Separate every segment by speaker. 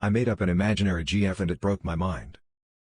Speaker 1: I made up an imaginary GF and it broke my mind.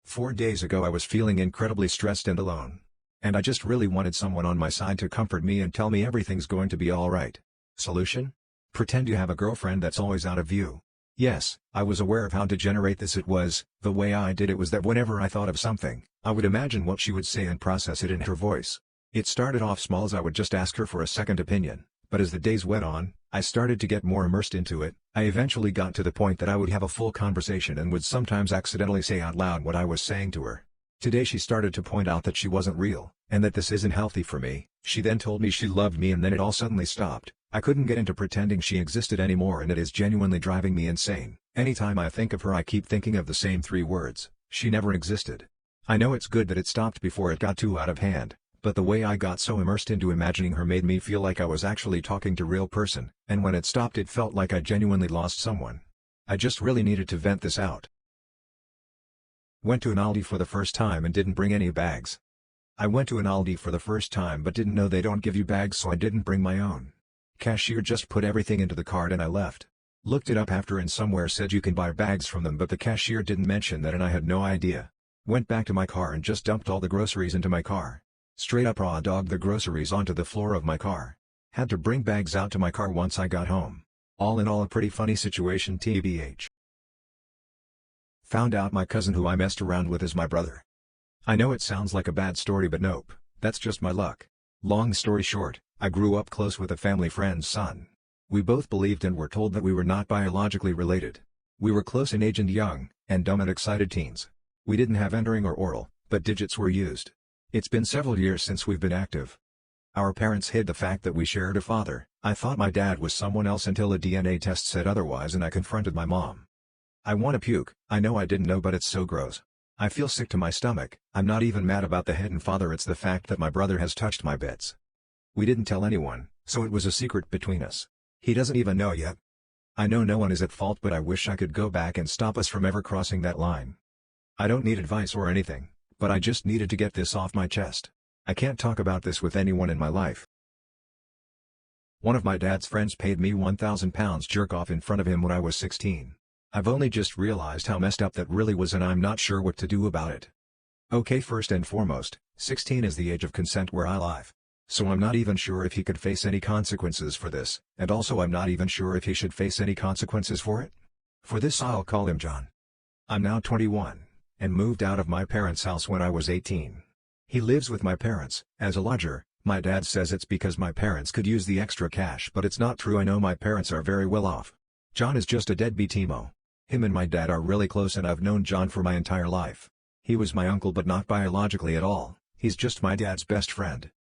Speaker 1: 4 days ago I was feeling incredibly stressed and alone. And I just really wanted someone on my side to comfort me and tell me everything's going to be alright. Solution? Pretend you have a girlfriend that's always out of view. Yes, I was aware of how degenerate this was. The way I did it was that whenever I thought of something, I would imagine what she would say and process it in her voice. It started off small as I would just ask her for a second opinion, but as the days went on, I started to get more immersed into it. I eventually got to the point that I would have a full conversation and would sometimes accidentally say out loud what I was saying to her. Today she started to point out that she wasn't real, and that this isn't healthy for me. She then told me she loved me and then it all suddenly stopped. I couldn't get into pretending she existed anymore and it is genuinely driving me insane. Anytime I think of her I keep thinking of the same 3 words: she never existed. I know it's good that it stopped before it got too out of hand, but the way I got so immersed into imagining her made me feel like I was actually talking to a real person, and when it stopped it felt like I genuinely lost someone. I just really needed to vent this out. Went to an Aldi for the first time and didn't bring any bags. I went to an Aldi for the first time but didn't know they don't give you bags, so I didn't bring my own. Cashier just put everything into the cart and I left. Looked it up after and somewhere said you can buy bags from them, but the cashier didn't mention that and I had no idea. Went back to my car and just dumped all the groceries into my car. Straight up raw dogged the groceries onto the floor of my car. Had to bring bags out to my car once I got home. All in all a pretty funny situation tbh. Found out my cousin who I messed around with is my brother. I know it sounds like a bad story but nope, that's just my luck. Long story short, I grew up close with a family friend's son. We both believed and were told that we were not biologically related. We were close in age and young, and dumb and excited teens. We didn't have entering or oral, but digits were used. It's been several years since we've been active. Our parents hid the fact that we shared a father. I thought my dad was someone else until a DNA test said otherwise and I confronted my mom. I want to puke. I know I didn't know but it's so gross. I feel sick to my stomach. I'm not even mad about the hidden father, it's the fact that my brother has touched my bits. We didn't tell anyone, so it was a secret between us. He doesn't even know yet. I know no one is at fault but I wish I could go back and stop us from ever crossing that line. I don't need advice or anything, but I just needed to get this off my chest. I can't talk about this with anyone in my life. One of my dad's friends paid me £1,000 jerk off in front of him when I was 16. I've only just realized how messed up that really was and I'm not sure what to do about it. Okay, first and foremost, 16 is the age of consent where I live. So I'm not even sure if he could face any consequences for this, and also I'm not even sure if he should face any consequences for it. For this I'll call him John. I'm now 21, and moved out of my parents' house when I was 18. He lives with my parents. As a lodger, my dad says it's because my parents could use the extra cash, but it's not true. I know my parents are very well off. John is just a deadbeat emo. Him and my dad are really close and I've known John for my entire life. He was my uncle but not biologically at all, he's just my dad's best friend.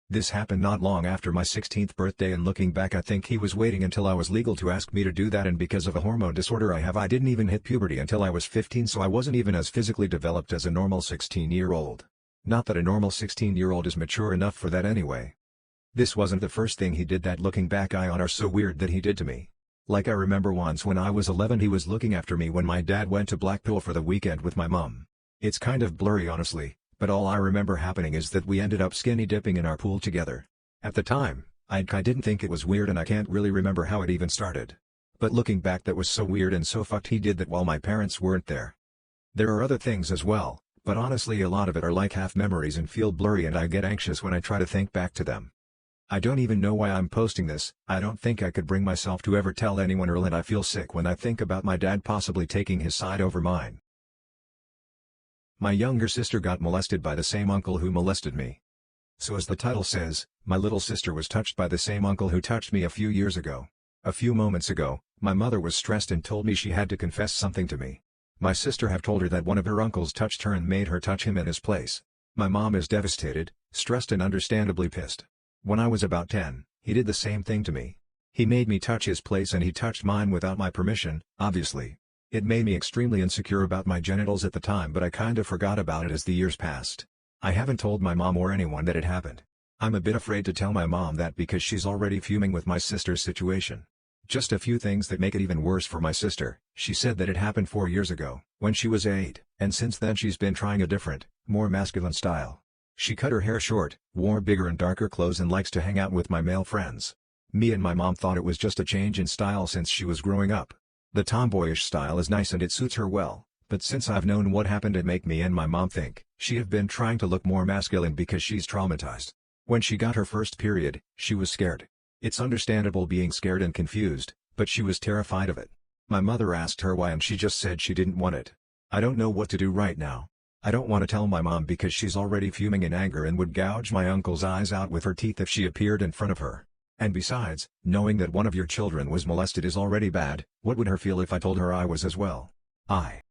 Speaker 1: This happened not long after my 16th birthday and looking back I think he was waiting until I was legal to ask me to do that, and because of a hormone disorder I didn't even hit puberty until I was 15, so I wasn't even as physically developed as a normal 16-year-old. Not that a normal 16-year-old is mature enough for that anyway. This wasn't the first thing he did that looking back I on are so weird that he did to me. Like I remember once when I was 11 he was looking after me when my dad went to Blackpool for the weekend with my mum. It's kind of blurry honestly, but all I remember happening is that we ended up skinny dipping in our pool together. At the time, I didn't think it was weird and I can't really remember how it even started. But looking back that was so weird and so fucked he did that while my parents weren't there. There are other things as well, but honestly a lot of it are like half memories and feel blurry and I get anxious when I try to think back to them. I don't even know why I'm posting this. I don't think I could bring myself to ever tell anyone or and I feel sick when I think about my dad possibly taking his side over mine. My younger sister got molested by the same uncle who molested me. So as the title says, my little sister was touched by the same uncle who touched me a few years ago. A few moments ago, my mother was stressed and told me she had to confess something to me. My sister have told her that one of her uncles touched her and made her touch him in his place. My mom is devastated, stressed and understandably pissed. When I was about 10, he did the same thing to me. He made me touch his place and he touched mine without my permission, obviously. It made me extremely insecure about my genitals at the time, but I kind of forgot about it as the years passed. I haven't told my mom or anyone that it happened. I'm a bit afraid to tell my mom that because she's already fuming with my sister's situation. Just a few things that make it even worse for my sister. She said that it happened 4 years ago, when she was 8, and since then she's been trying a different, more masculine style. She cut her hair short, wore bigger and darker clothes and likes to hang out with my male friends. Me and my mom thought it was just a change in style since she was growing up. The tomboyish style is nice and it suits her well, but since I've known what happened it make me and my mom think she have been trying to look more masculine because she's traumatized. When she got her first period, she was scared. It's understandable being scared and confused, but she was terrified of it. My mother asked her why and she just said she didn't want it. I don't know what to do right now. I don't want to tell my mom because she's already fuming in anger and would gouge my uncle's eyes out with her teeth if she appeared in front of her. And besides, knowing that one of your children was molested is already bad. What would her feel if I told her I was as well?